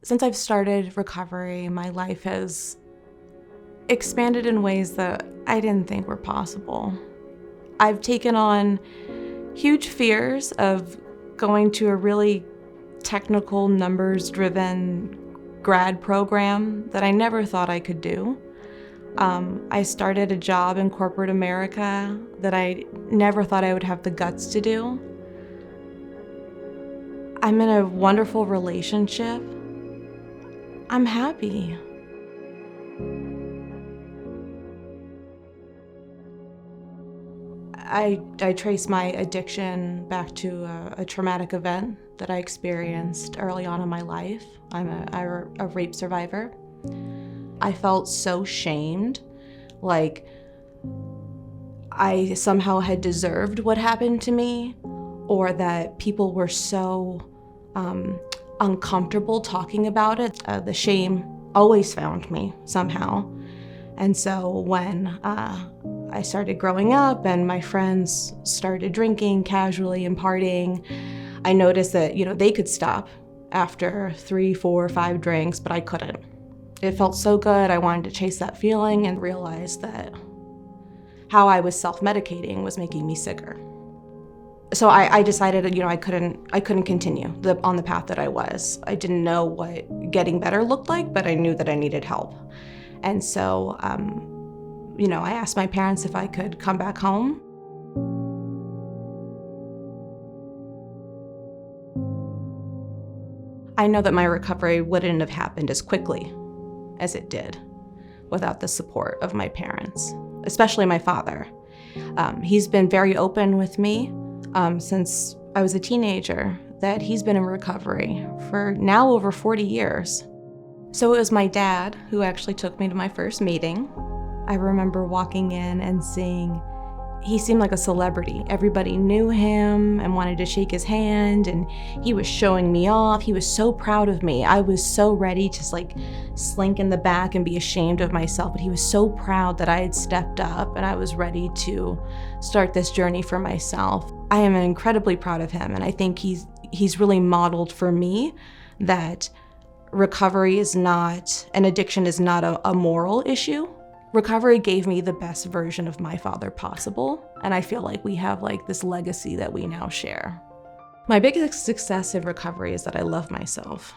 Since I've started recovery, my life has expanded in ways that I didn't think were possible. I've taken on huge fears of going to a really technical, numbers-driven grad program that I never thought I could do. I started a job in corporate America that I never thought I would have the guts to do. I'm in a wonderful relationship. I'm happy. I trace my addiction back to a traumatic event that I experienced early on in my life. I'm a rape survivor. I felt so shamed, like I somehow had deserved what happened to me, or that people were so uncomfortable talking about it. The shame always found me somehow. And so when I started growing up and my friends started drinking casually and partying, I noticed that, they could stop after 3, 4, 5 drinks, but I couldn't. It felt so good. I wanted to chase that feeling and realized that how I was self-medicating was making me sicker. So I decided that, I couldn't continue on the path that I was. I didn't know what getting better looked like, but I knew that I needed help. And so, I asked my parents if I could come back home. I know that my recovery wouldn't have happened as quickly as it did without the support of my parents, especially my father. He's been very open with me since I was a teenager that he's been in recovery for now over 40 years. So it was my dad who actually took me to my first meeting. I remember walking in and seeing, he seemed like a celebrity. Everybody knew him and wanted to shake his hand, and he was showing me off. He was so proud of me. I was so ready to slink in the back and be ashamed of myself, but he was so proud that I had stepped up and I was ready to start this journey for myself. I am incredibly proud of him, and I think he's really modeled for me that recovery is not, an addiction is not a moral issue. Recovery gave me the best version of my father possible, and I feel like we have this legacy that we now share. My biggest success in recovery is that I love myself,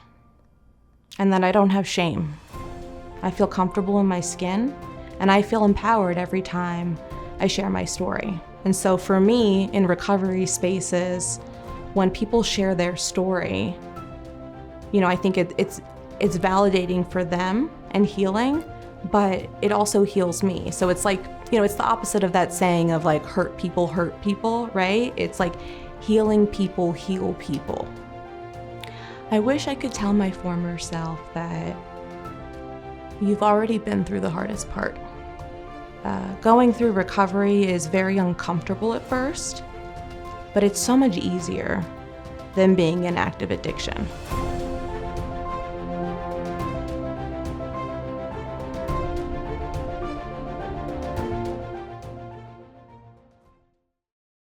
and that I don't have shame. I feel comfortable in my skin, and I feel empowered every time I share my story. And so for me, in recovery spaces, when people share their story, I think it's validating for them and healing, but it also heals me. So it's it's the opposite of that saying of hurt people, right? It's healing people heal people. I wish I could tell my former self that you've already been through the hardest part. Going through recovery is very uncomfortable at first, but it's so much easier than being in active addiction.